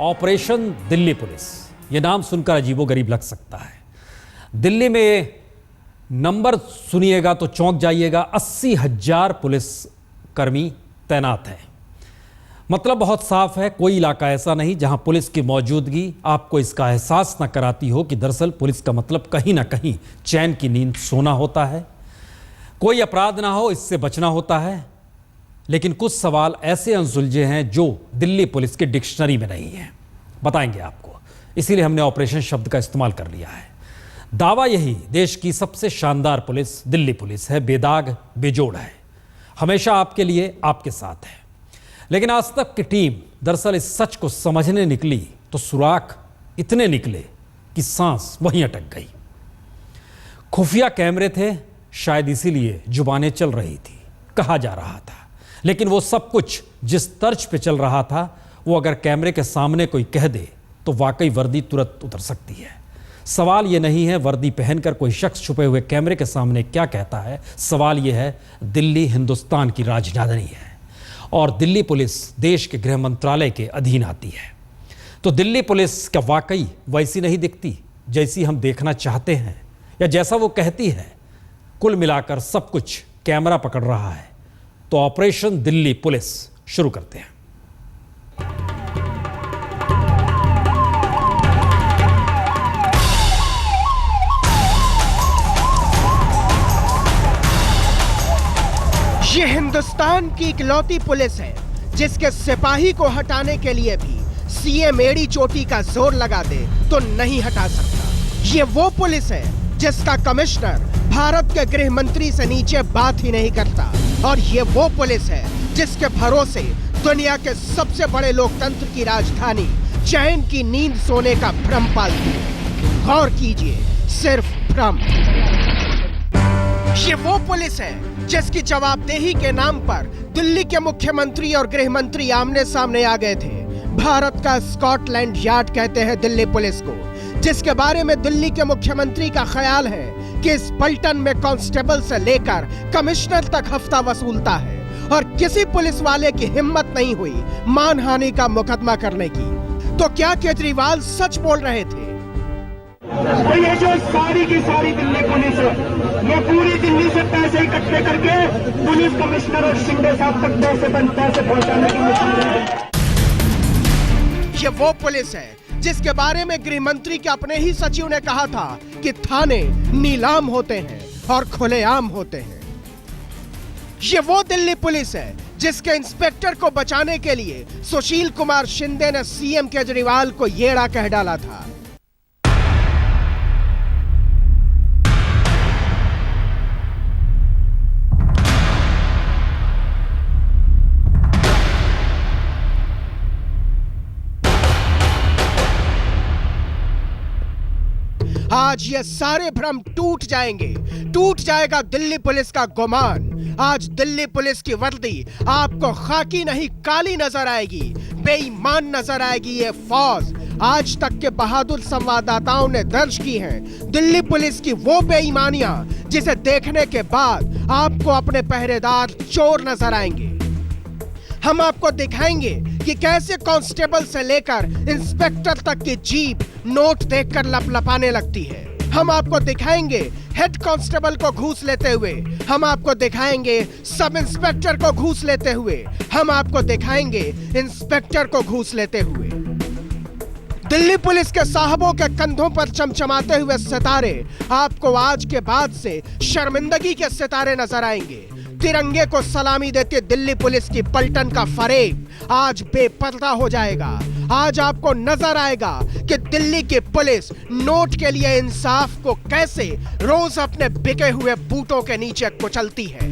Operation Delhi police, ये नाम सुनकर अजीबोगरीब लग सकता है। दिल्ली में नंबर सुनिएगा तो चौंक जाइएगा, 80,000 पुलिसकर्मी तैनात हैं। मतलब बहुत साफ है, कोई इलाका ऐसा नहीं जहां पुलिस की मौजूदगी आपको इसका एहसास न कराती हो कि दरअसल पुलिस का मतलब कहीं ना कहीं चैन की नींद सोना होता है, कोई अपराध ना हो इससे बचना होता है। लेकिन कुछ सवाल ऐसे अनसुलझे हैं जो दिल्ली पुलिस की डिक्शनरी में नहीं है, बताएंगे आपको। इसीलिए हमने ऑपरेशन शब्द का इस्तेमाल कर लिया है। दावा यही, देश की सबसे शानदार पुलिस दिल्ली पुलिस है, बेदाग बेजोड़ है, हमेशा आपके लिए आपके साथ है। लेकिन आज तक की टीम दरअसल इस सच को समझने निकली तो सुराख इतने निकले कि सांस वहीं अटक गई। खुफिया कैमरे थे, शायद इसीलिए जुबानें चल रही थी, कहा जा रहा था। लेकिन वो सब कुछ जिस तर्ज पे चल रहा था, वो अगर कैमरे के सामने कोई कह दे तो वाकई वर्दी तुरंत उतर सकती है। सवाल ये नहीं है वर्दी पहनकर कोई शख्स छुपे हुए कैमरे के सामने क्या कहता है, सवाल ये है दिल्ली हिंदुस्तान की राजधानी है और दिल्ली पुलिस देश के गृह मंत्रालय के अधीन आती है। तो दिल्ली पुलिस क्या वाकई वैसी नहीं दिखती जैसी हम देखना चाहते हैं, या जैसा वो कहती है? कुल मिलाकर सब कुछ कैमरा पकड़ रहा है। तो ऑपरेशन दिल्ली पुलिस शुरू करते हैं। ये हिंदुस्तान की इकलौती पुलिस है जिसके सिपाही को हटाने के लिए भी सीएम एड़ी चोटी का जोर लगा दे तो नहीं हटा सकता। ये वो पुलिस है जिसका कमिश्नर भारत के गृह मंत्री से नीचे बात ही नहीं करता, और ये वो पुलिस है जिसके भरोसे दुनिया के सबसे बड़े लोकतंत्र की राजधानी चैन की नींद सोने का भ्रम पालती है। गौर कीजिए, सिर्फ भ्रम। ये वो पुलिस है जिसकी जवाबदेही के नाम पर दिल्ली के मुख्यमंत्री और गृह मंत्री आमने सामने आ गए थे। भारत का स्कॉटलैंड यार्ड कहते हैं दिल्ली पुलिस को, जिसके बारे में दिल्ली के मुख्यमंत्री का ख्याल है कि इस पलटन में कांस्टेबल से लेकर कमिश्नर तक हफ्ता वसूलता है, और किसी पुलिस वाले की हिम्मत नहीं हुई मानहानि का मुकदमा करने की। तो क्या केजरीवाल सच बोल रहे थे? तो ये जो सारी की सारी दिल्ली पुलिस है, ये पूरी दिल्ली से पैसे इकट्ठे करके पुलिस कमिश्नर और शिंदे साहब तक पैसे पहुंचाने की मशीन है। ये वो पुलिस है जिसके बारे में गृह मंत्री के अपने ही सचिव ने कहा था कि थाने नीलाम होते हैं और खुलेआम होते हैं। ये वो दिल्ली पुलिस है जिसके इंस्पेक्टर को बचाने के लिए सुशील कुमार शिंदे ने सीएम केजरीवाल को येड़ा कह डाला था। आज ये सारे भ्रम टूट जाएंगे, टूट जाएगा दिल्ली पुलिस का गुमान। आज दिल्ली पुलिस की वर्दी आपको खाकी नहीं काली नजर आएगी, बेईमान नजर आएगी ये फौज। आज तक के बहादुर संवाददाताओं ने दर्ज की हैं दिल्ली पुलिस की वो बेईमानियां जिसे देखने के बाद आपको अपने पहरेदार चोर नजर आएंगे। हम आपको दिखाएंगे कि कैसे कांस्टेबल से लेकर इंस्पेक्टर तक की जीप नोट देखकर लपलपाने लगती है। हम आपको दिखाएंगे हेड कांस्टेबल को घूस लेते हुए, हम आपको दिखाएंगे सब इंस्पेक्टर को घूस लेते हुए, हम आपको दिखाएंगे इंस्पेक्टर को घूस लेते हुए। दिल्ली पुलिस के साहबों के कंधों पर चमचमाते हुए सितारे आपको आज के बाद से शर्मिंदगी के सितारे नजर आएंगे। तिरंगे को सलामी देते दिल्ली पुलिस की पलटन का फरेब आज बेपर्दा हो जाएगा। आज आपको नजर आएगा कि दिल्ली की पुलिस नोट के लिए इंसाफ को कैसे रोज अपने बिके हुए बूटों के नीचे कुचलती है।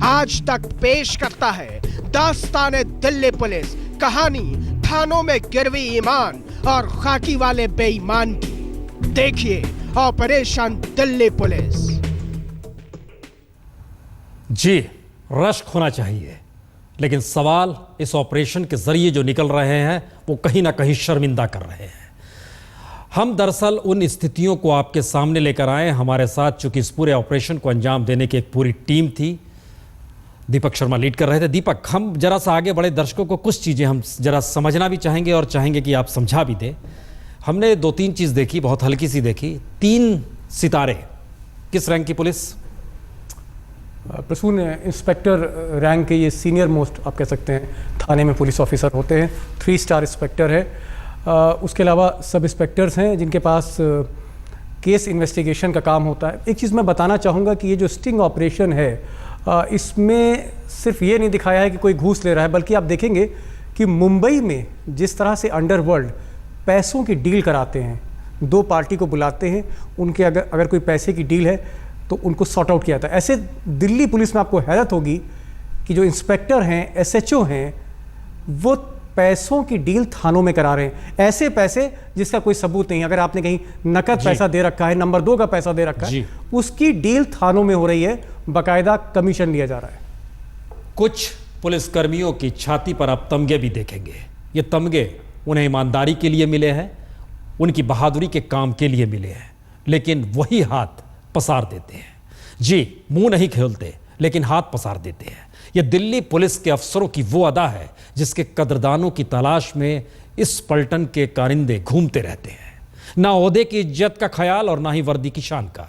आज तक पेश करता है दास्ताने दिल्ली पुलिस, कहानी थानों में गिरवी ईमान और खाकी वाले बेईमान की। देखिए ऑपरेशन दिल्ली पुलिस। जी, रश्क होना चाहिए, लेकिन सवाल इस ऑपरेशन के जरिए जो निकल रहे हैं वो कहीं ना कहीं शर्मिंदा कर रहे हैं। हम दरअसल उन स्थितियों को आपके सामने लेकर आए। हमारे साथ चूंकि इस पूरे ऑपरेशन को अंजाम देने की एक पूरी टीम थी, दीपक शर्मा लीड कर रहे थे। दीपक, हम जरा सा आगे बढ़े, दर्शकों को कुछ चीज़ें हम जरा समझना भी चाहेंगे और चाहेंगे कि आप समझा भी दें। हमने 2-3 चीज़ देखी, बहुत हल्की सी देखी। 3 सितारे किस रैंक की पुलिस? प्रसून इंस्पेक्टर रैंक के ये सीनियर मोस्ट आप कह सकते हैं थाने में पुलिस ऑफिसर होते हैं। 3 स्टार इंस्पेक्टर है। उसके अलावा सब इंस्पेक्टर्स हैं जिनके पास केस इन्वेस्टिगेशन का काम होता है। एक चीज़ मैं बताना चाहूँगा कि ये जो स्टिंग ऑपरेशन है इसमें सिर्फ ये नहीं दिखाया है कि कोई घूस ले रहा है, बल्कि आप देखेंगे कि मुंबई में जिस तरह से अंडरवर्ल्ड पैसों की डील कराते हैं, 2 पार्टी को बुलाते हैं, उनके अगर कोई पैसे की डील है तो उनको सॉर्ट आउट किया था। ऐसे दिल्ली पुलिस में आपको हैरत होगी कि जो इंस्पेक्टर हैं, एसएचओ हैं, वो पैसों की डील थानों में करा रहे हैं। ऐसे पैसे जिसका कोई सबूत नहीं। अगर आपने कहीं नकद पैसा दे रखा है, नंबर 2 का पैसा दे रखा है, उसकी डील थानों में हो रही है, बाकायदा कमीशन लिया जा रहा है। कुछ पुलिसकर्मियों की छाती पर आप तमगे भी देखेंगे। ये तमगे उन्हें ईमानदारी के लिए मिले हैं, उनकी बहादुरी के काम के लिए मिले हैं, लेकिन वही हाथ पसार देते हैं। जी, मुंह नहीं खोलते लेकिन हाथ पसार देते हैं। यह दिल्ली पुलिस के अफसरों की वो अदा है जिसके कदरदानों की तलाश में इस पलटन के कारिंदे घूमते रहते हैं। ना ओहदे की इज्जत का ख्याल और ना ही वर्दी की शान का।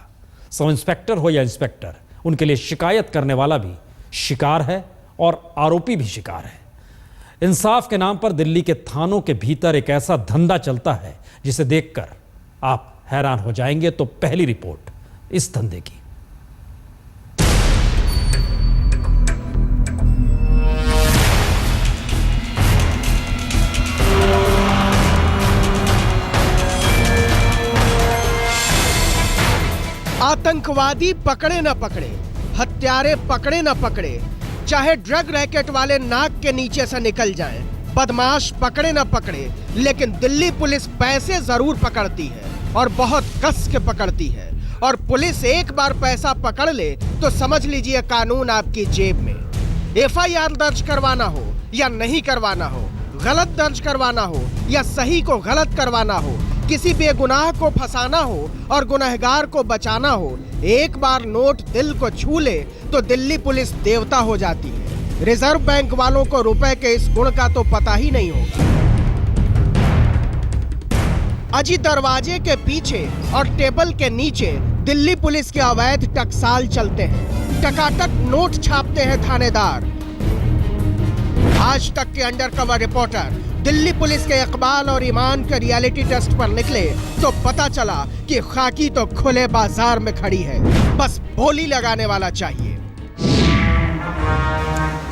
सब इंस्पेक्टर हो या इंस्पेक्टर, उनके लिए शिकायत करने वाला भी शिकार है और आरोपी भी शिकार है। इंसाफ के नाम पर दिल्ली के थानों के भीतर एक ऐसा धंधा चलता है जिसे देखकर आप हैरान हो जाएंगे। तो पहली रिपोर्ट इस धंधे की। आतंकवादी पकड़े न पकड़े, हत्यारे पकड़े न पकड़े, चाहे ड्रग रैकेट वाले नाक के नीचे से निकल जाएं, बदमाश पकड़े न पकड़े, लेकिन दिल्ली पुलिस पैसे जरूर पकड़ती है और बहुत कस के पकड़ती है। और पुलिस एक बार पैसा पकड़ ले तो समझ लीजिए कानून आपकी जेब में। एफआईआर दर्ज करवाना हो या नहीं करवाना हो, गलत दर्ज करवाना हो या सही को गलत करवाना हो, किसी बेगुनाह को फंसाना हो और गुनहगार को बचाना हो, एक बार नोट दिल को छू ले तो दिल्ली पुलिस देवता हो जाती है। रिजर्व बैंक वालों को रुपए के इस गुण का तो पता ही नहीं होगा। अजी दरवाजे के पीछे और टेबल के नीचे दिल्ली पुलिस के अवैध टकसाल चलते हैं। टकाटक नोट छापते हैं थानेदार। आज तक के अंडरकवर रिपोर्टर दिल्ली पुलिस के इकबाल और ईमान के रियलिटी टेस्ट पर निकले तो पता चला कि खाकी तो खुले बाजार में खड़ी है, बस बोली लगाने वाला चाहिए।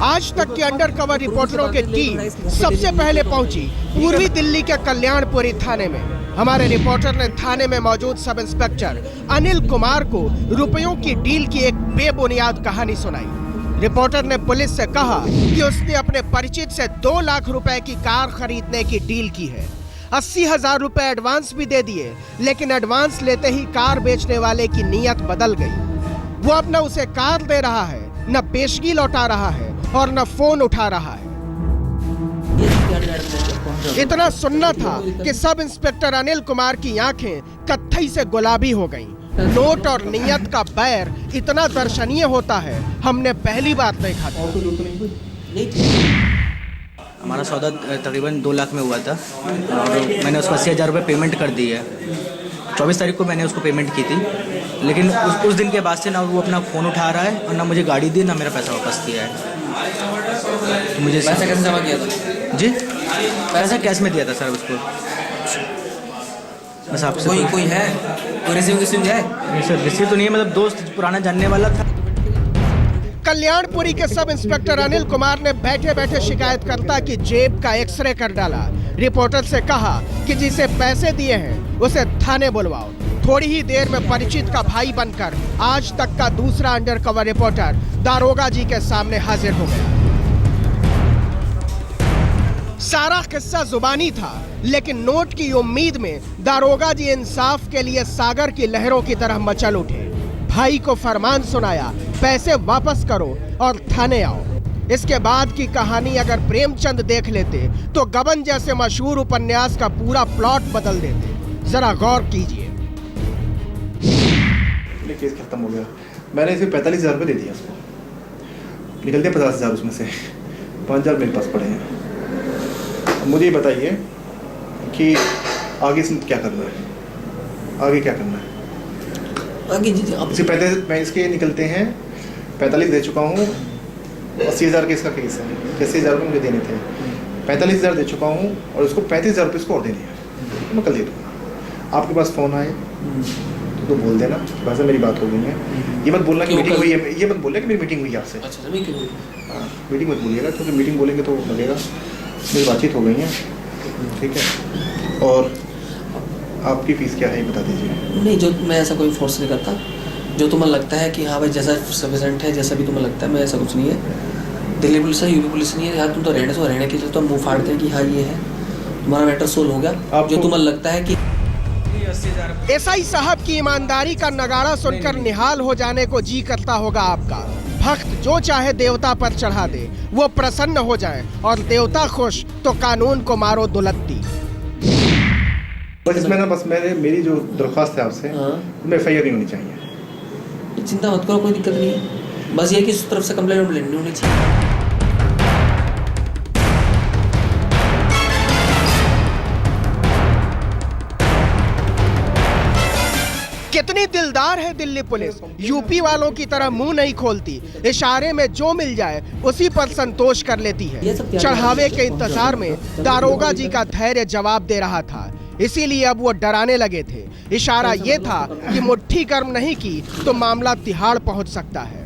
आज तक के अंडरकवर रिपोर्टरों की टीम सबसे पहले पहुंची पूर्वी दिल्ली के कल्याणपुरी थाने में। हमारे रिपोर्टर ने थाने में मौजूद सब इंस्पेक्टर अनिल कुमार को रुपयों की डील की एक बेबुनियाद कहानी सुनाई। रिपोर्टर ने पुलिस से कहा कि उसने अपने परिचित से 2 लाख रुपए की कार खरीदने की डील की है। 80,000 रुपए एडवांस भी दे दिए, लेकिन एडवांस लेते ही कार बेचने वाले की नीयत बदल गई। वो अब न उसे कार दे रहा है, न पेशगी लौटा रहा है और न फोन उठा रहा है। इतना सुनना था कि सब इंस्पेक्टर अनिल कुमार की आंखें कत्थई से गुलाबी हो गईं। नोट और नियत का बैर इतना दर्शनीय होता है, हमने पहली बार देखा था। हमारा सौदा तकरीबन 2 लाख में हुआ था और मैंने उसको 80,000 रुपये पेमेंट कर दी है। 24 तारीख को मैंने उसको पेमेंट की थी, लेकिन उस दिन के बाद से ना वो अपना फ़ोन उठा रहा है और ना मुझे गाड़ी दी, ना मेरा पैसा वापस दिया है। तो मुझे पैसा कैसे जमा किया था? जी, पैसा कैश में दिया था सर उसको। बस आपसे कोई है, कोई रिसीव है? सर रिसीव तो नहीं है, मतलब दोस्त पुराना जानने वाला था। कल्याणपुरी के सब इंस्पेक्टर अनिल कुमार ने बैठे बैठे शिकायतकर्ता की जेब का एक्सरे कर डाला। रिपोर्टर से कहा कि जिसे पैसे दिए हैं उसे थाने बुलवाओ। थोड़ी ही देर में परिचित का भाई बनकर आज तक का दूसरा अंडरकवर रिपोर्टर दारोगा जी के सामने हाजिर हो गया। सारा किस्सा जुबानी था, लेकिन नोट की उम्मीद में दारोगा जी इंसाफ के लिए सागर की लहरों की तरह मचल उठे। भाई को फरमान सुनाया, पैसे वापस करो और थाने आओ। इसके बाद की कहानी अगर प्रेमचंद देख लेते तो गबन जैसे मशहूर उपन्यास का पूरा प्लॉट बदल देते। जरा गौर कीजिए। केस खत्म हो गया। मैंने इसे 45,000 रुपये दे दिया उसको। निकलते 50,000 उसमें से 5,000 मेरे पास पड़े हैं। अब मुझे ये बताइए कि आगे इसमें क्या करना है, आगे क्या करना है आगे जी आप इसके 35 मैं इसके निकलते हैं 45 दे चुका हूँ। 80,000 का इसका केस है, 80,000 रुपये मुझे देने थे, 45,000 दे चुका हूँ और उसको 35,000 रुपये इसको और देने हैं। मैं कल दे दूँगा। आपके पास फ़ोन आए तो बोल देना भाई साहब मेरी बात हो गई है। ये मत बोलना कि मीटिंग हुई है, ये मत बोलना कि मेरी मीटिंग हुई है आपसे। अच्छा मीटिंग हुई, हाँ मीटिंग मत बोलिएगा, क्योंकि मीटिंग बोलेंगे तो लगेगा मेरी बातचीत हो गई है, ठीक है। और आपकी फ़ीस क्या है ये बता दीजिए। नहीं जो मैं ऐसा कोई फोर्स नहीं करता, जो तुम्हें लगता है कि हाँ भाई जैसा सफिशेंट है, जैसा भी तुम्हें लगता है, मैं ऐसा कुछ नहीं है। दिल्ली पुलिस है, यूपी पुलिस नहीं है यार, तुम तो रहने के लिए तो मुँह फाड़ते हैं कि हाँ ये है, तुम्हारा मैटर सोल्व हो गया। जो तुम्हें लगता है कि एसआई साहब की ईमानदारी का नगाड़ा सुनकर निहाल हो जाने को जी करता होगा आपका। भक्त जो चाहे देवता पर चढ़ा दे, वो प्रसन्न हो जाए और देवता खुश तो कानून को मारो दुलत्ती। बस इसमें ना, बस मेरी जो दरख्वास्त है आपसे, उसमें FIR नहीं होनी चाहिए। चिंता मत करो, कोई दिक्कत नहीं है। बस ये कि इस तरफ से कंप्लेंट नहीं होनी चाहिए। कितनी दिलदार है दिल्ली पुलिस, यूपी वालों की तरह मुंह नहीं खोलती, इशारे में जो मिल जाए उसी पर संतोष कर लेती है। चढ़ावे के इंतजार में दारोगा जी का धैर्य जवाब दे रहा था, इसीलिए अब वो डराने लगे थे। इशारा ये था कि मुट्ठी गर्म नहीं की तो मामला तिहाड़ पहुंच सकता है।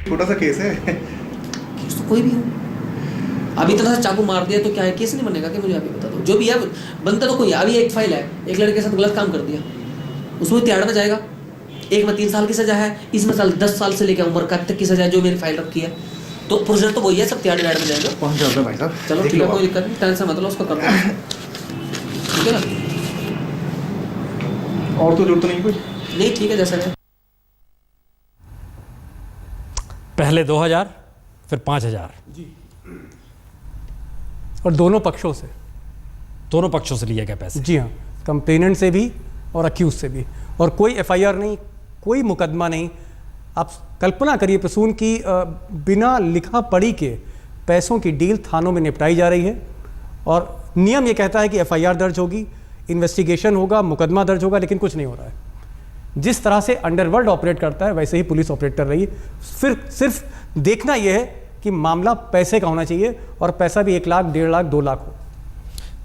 छोटा सा केस है, केस तो कोई भी हो, अभी तरह से चाकू मार दिया तो क्या है, केस नहीं बनेगा कि मुझे अभी बता दो। जो भी है बनता तो कोई, अभी एक फाइल है, एक लड़के के साथ गलत काम कर दिया, उसमें तिहाड़ में जाएगा। एक में 3 साल की सजा है, इसमें 10 साल से लेकर उम्र तक की सजा है, जो मेरी फाइल रखी है। तो प्रोसीजर तो वही है, सब तिहाड़ में जाएगा। 5,000 रुपये भाई साहब। चलो ठीक है, कोई दिक्कत नहीं, टेंशन मत लो, उसको कर दो, ठीक है ना। और तो जरूरत नहीं कोई, नहीं ठीक है जैसा है। पहले 2,000 फिर 5,000 और दोनों पक्षों से लिए गए पैसे। जी हाँ, कंप्लेनेंट से भी और अक्यूज से भी, और कोई FIR नहीं, कोई मुकदमा नहीं। आप कल्पना करिए प्रसून की बिना लिखा पढ़ी के पैसों की डील थानों में निपटाई जा रही है, और नियम ये कहता है कि FIR दर्ज होगी, इन्वेस्टिगेशन होगा, मुकदमा दर्ज होगा, लेकिन कुछ नहीं हो रहा है। जिस तरह से अंडरवर्ल्ड ऑपरेट करता है वैसे ही पुलिस ऑपरेट कर रही है। फिर सिर्फ देखना यह है कि मामला पैसे का होना चाहिए, और पैसा भी 1 लाख, 1.5 लाख, 2 लाख हो।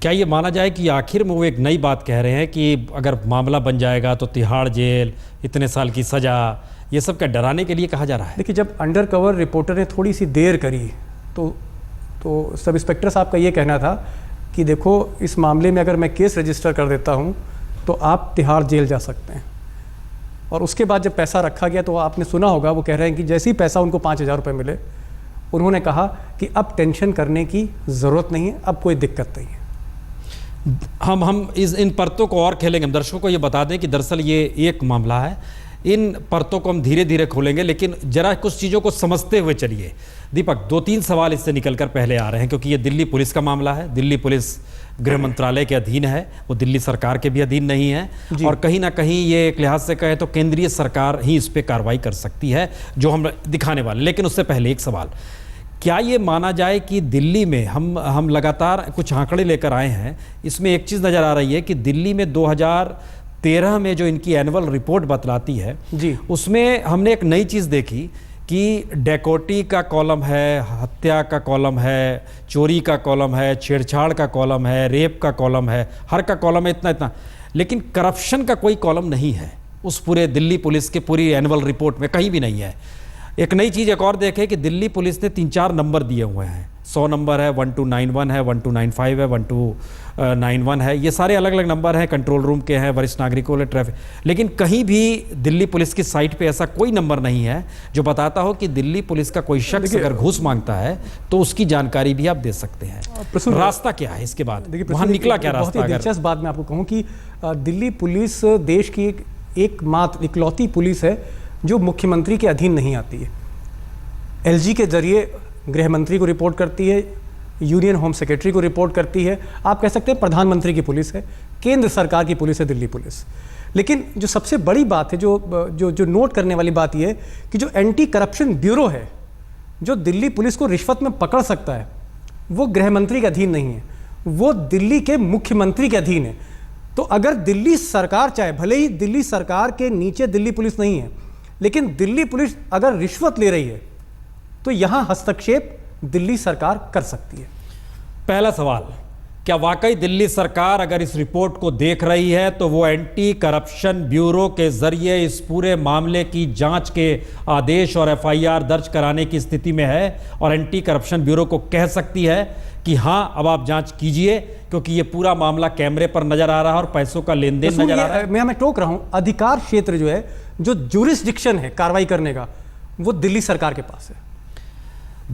क्या ये माना जाए कि आखिर में वो एक नई बात कह रहे हैं कि अगर मामला बन जाएगा तो तिहाड़ जेल, इतने साल की सजा, ये सब क्या डराने के लिए कहा जा रहा है? देखिए, जब अंडरकवर रिपोर्टर ने थोड़ी सी देर करी तो सब इंस्पेक्टर साहब का ये कहना था कि देखो इस मामले में अगर मैं केस रजिस्टर कर देता हूँ तो आप तिहाड़ जेल जा सकते हैं। और उसके बाद जब पैसा रखा गया तो आपने सुना होगा, वो कह रहे हैं कि जैसे ही पैसा उनको 5,000 रुपये मिले, उन्होंने कहा कि अब टेंशन करने की ज़रूरत नहीं है, अब कोई दिक्कत नहीं है। हम इन परतों को और खेलेंगे। हम दर्शकों को ये बता दें कि दरअसल ये एक मामला है, इन परतों को हम धीरे धीरे खोलेंगे, लेकिन जरा कुछ चीज़ों को समझते हुए चलिए। दीपक, 2-3 सवाल इससे निकलकर पहले आ रहे हैं, क्योंकि ये दिल्ली पुलिस का मामला है। दिल्ली पुलिस गृह मंत्रालय के अधीन है, वो दिल्ली सरकार के भी अधीन नहीं है, और कहीं ना कहीं ये एक लिहाज से कहे तो केंद्रीय सरकार ही इस पर कार्रवाई कर सकती है, जो हम दिखाने वाले। लेकिन उससे पहले एक सवाल, क्या ये माना जाए कि दिल्ली में हम लगातार कुछ आंकड़े लेकर आए हैं, इसमें एक चीज़ नज़र आ रही है कि दिल्ली में 2013 में जो इनकी एनुअल रिपोर्ट बतलाती है जी, उसमें हमने एक नई चीज़ देखी कि डैकोटी का कॉलम है, हत्या का कॉलम है, चोरी का कॉलम है, छेड़छाड़ का कॉलम है, रेप का कॉलम है, हर का कॉलम है, इतना, लेकिन करप्शन का कोई कॉलम नहीं है उस पूरे दिल्ली पुलिस के पूरी एनुअल रिपोर्ट में, कहीं भी नहीं है। एक नई चीज़ एक और देखें कि दिल्ली पुलिस ने 3-4 नंबर दिए हुए हैं। 100 नंबर है, 1291 है, 1295 है, 1291 है, ये सारे अलग अलग नंबर हैं, कंट्रोल रूम के हैं, वरिष्ठ नागरिकों के ट्रैफिक। लेकिन कहीं भी दिल्ली पुलिस की साइट पे ऐसा कोई नंबर नहीं है जो बताता हो कि दिल्ली पुलिस का कोई शख्स अगर घूस मांगता है तो उसकी जानकारी भी आप दे सकते हैं। रास्ता क्या है इसके बाद, वहाँ निकला क्या रास्ता? बहुत ही दिलचस्प बात मैं आपको कहूँ कि दिल्ली पुलिस देश की एकमात्र इकलौती पुलिस है जो मुख्यमंत्री के अधीन नहीं आती है। LG के जरिए गृह मंत्री को रिपोर्ट करती है, यूनियन होम सेक्रेटरी को रिपोर्ट करती है, आप कह सकते हैं प्रधानमंत्री की पुलिस है, केंद्र सरकार की पुलिस है दिल्ली पुलिस। लेकिन जो सबसे बड़ी बात है, जो नोट करने वाली बात यह है कि जो एंटी करप्शन ब्यूरो है जो दिल्ली पुलिस को रिश्वत में पकड़ सकता है वो गृह मंत्री के अधीन नहीं है, वो दिल्ली के मुख्यमंत्री के अधीन है। तो अगर दिल्ली सरकार चाहे, भले ही दिल्ली सरकार के नीचे दिल्ली पुलिस नहीं है, लेकिन दिल्ली पुलिस अगर रिश्वत ले रही है तो यहां हस्तक्षेप दिल्ली सरकार कर सकती है। पहला सवाल, क्या वाकई दिल्ली सरकार अगर इस रिपोर्ट को देख रही है तो वो एंटी करप्शन ब्यूरो के जरिए इस पूरे मामले की जांच के आदेश और एफआईआर दर्ज कराने की स्थिति में है और एंटी करप्शन ब्यूरो को कह सकती है कि हां अब आप जांच कीजिए, क्योंकि ये पूरा मामला कैमरे पर नजर आ रहा है और पैसों का लेन देन नजर आ रहा है। मैं टोक रहा हूं, अधिकार क्षेत्र जो है, जो ज्यूरिसडिक्शन है कार्रवाई करने का, वो दिल्ली सरकार के पास है।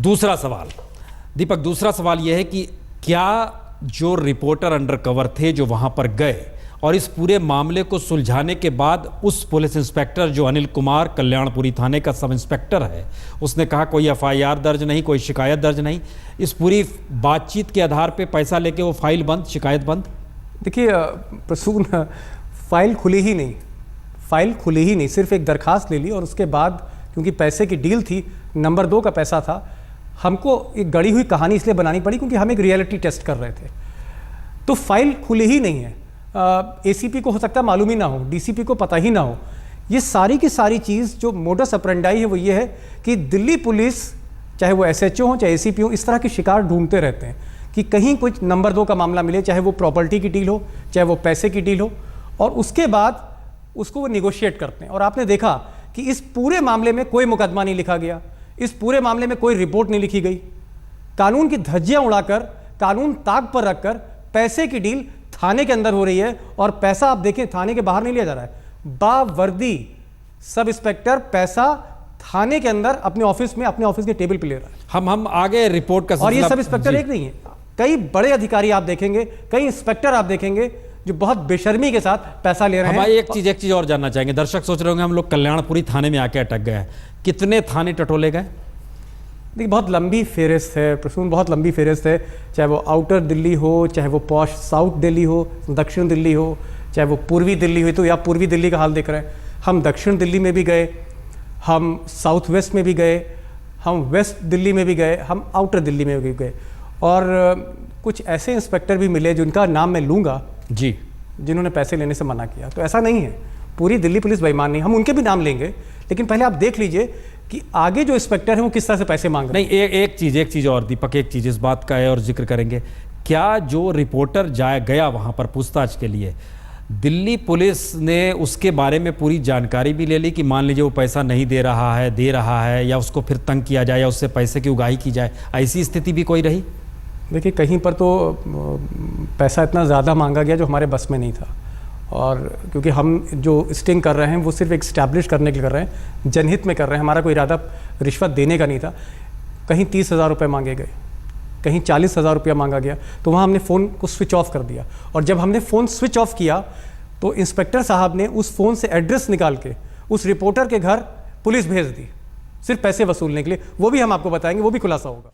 दूसरा सवाल दीपक, दूसरा सवाल यह है कि क्या जो रिपोर्टर अंडरकवर थे जो वहां पर गए और इस पूरे मामले को सुलझाने के बाद उस पुलिस इंस्पेक्टर जो अनिल कुमार कल्याणपुरी थाने का सब इंस्पेक्टर है, उसने कहा कोई एफआईआर दर्ज नहीं, कोई शिकायत दर्ज नहीं, इस पूरी बातचीत के आधार पे पैसा लेके वो फाइल बंद, शिकायत बंद? देखिए प्रसून, फाइल खुली ही नहीं, सिर्फ एक दरखास्त ले ली और उसके बाद क्योंकि पैसे की डील थी, नंबर 2 का पैसा था, हमको एक गढ़ी हुई कहानी इसलिए बनानी पड़ी क्योंकि हम एक रियलिटी टेस्ट कर रहे थे। तो फाइल खुली ही नहीं है। एसीपी को हो सकता है मालूम ही ना हो, डीसीपी को पता ही ना हो। ये सारी की सारी चीज़ जो मोडस ऑपरेंडाई है वो ये है कि दिल्ली पुलिस, चाहे वो एसएचओ हो चाहे एसीपी हो, इस तरह के शिकार ढूंढते रहते हैं कि कहीं कुछ नंबर 2 का मामला मिले, चाहे वो प्रॉपर्टी की डील हो चाहे वो पैसे की डील हो, और उसके बाद उसको वो निगोशिएट करते हैं। और आपने देखा कि इस पूरे मामले में कोई मुकदमा नहीं लिखा गया, इस पूरे मामले में कोई रिपोर्ट नहीं लिखी गई। कानून की धज्जियां उड़ाकर, कानून ताक पर रखकर पैसे की डील थाने के अंदर हो रही है और पैसा आप देखें थाने के बाहर नहीं लिया जा रहा है। बावर्दी सब इंस्पेक्टर पैसा थाने के अंदर अपने ऑफिस में, अपने ऑफिस के टेबल पे ले रहा है। हम आगे रिपोर्ट का, और ये सब इंस्पेक्टर एक नहीं है, कई बड़े अधिकारी आप देखेंगे, कई इंस्पेक्टर आप देखेंगे जो बहुत बेशर्मी के साथ पैसा ले रहे हैं। हम एक चीज और जानना चाहेंगे, दर्शक सोच रहे होंगे हम लोग कल्याणपुरी थाने में आके अटक गए हैं, कितने थाने टटोले गए? देखिए बहुत लंबी फेहरिस्त है प्रसून, बहुत लंबी फेहरिस्त है, चाहे वो आउटर दिल्ली हो, चाहे वो पॉश साउथ दिल्ली हो, दक्षिण दिल्ली हो, चाहे वो पूर्वी दिल्ली हो। तो या पूर्वी दिल्ली का हाल देख रहे हैं, हम दक्षिण दिल्ली में भी गए, हम साउथ वेस्ट में भी गए, हम वेस्ट दिल्ली में भी गए, हम आउटर दिल्ली में भी गए, और कुछ ऐसे इंस्पेक्टर भी मिले जिनका नाम मैं लूँगा जी, जिन्होंने पैसे लेने से मना किया। तो ऐसा नहीं है, पूरी दिल्ली पुलिस बेईमान नहीं, हम उनके भी नाम लेंगे, लेकिन पहले आप देख लीजिए कि आगे जो इंस्पेक्टर हैं वो किस तरह से पैसे मांग रहे हैं। नहीं, एक चीज़ और दीपक, एक चीज़ इस बात का है और जिक्र करेंगे, क्या जो रिपोर्टर गया वहाँ पर पूछताछ के लिए, दिल्ली पुलिस ने उसके बारे में पूरी जानकारी भी ले ली कि मान लीजिए वो पैसा नहीं दे रहा है या उसको फिर तंग किया जाए या उससे पैसे की उगाही की जाए, ऐसी स्थिति भी कोई रही? देखिए कहीं पर तो पैसा इतना ज़्यादा मांगा गया जो हमारे बस में नहीं था, और क्योंकि हम जो स्टिंग कर रहे हैं वो सिर्फ इस्टेब्लिश करने के लिए कर रहे हैं, जनहित में कर रहे हैं, हमारा कोई इरादा रिश्वत देने का नहीं था। कहीं 30,000 रुपये मांगे गए, कहीं 40,000 रुपया मांगा गया, तो वहाँ हमने फ़ोन को स्विच ऑफ कर दिया। और जब हमने फ़ोन स्विच ऑफ किया तो इंस्पेक्टर साहब ने उस फ़ोन से एड्रेस निकाल के उस रिपोर्टर के घर पुलिस भेज दी, सिर्फ पैसे वसूलने के लिए। वो भी हम आपको बताएंगे, वो भी खुलासा होगा।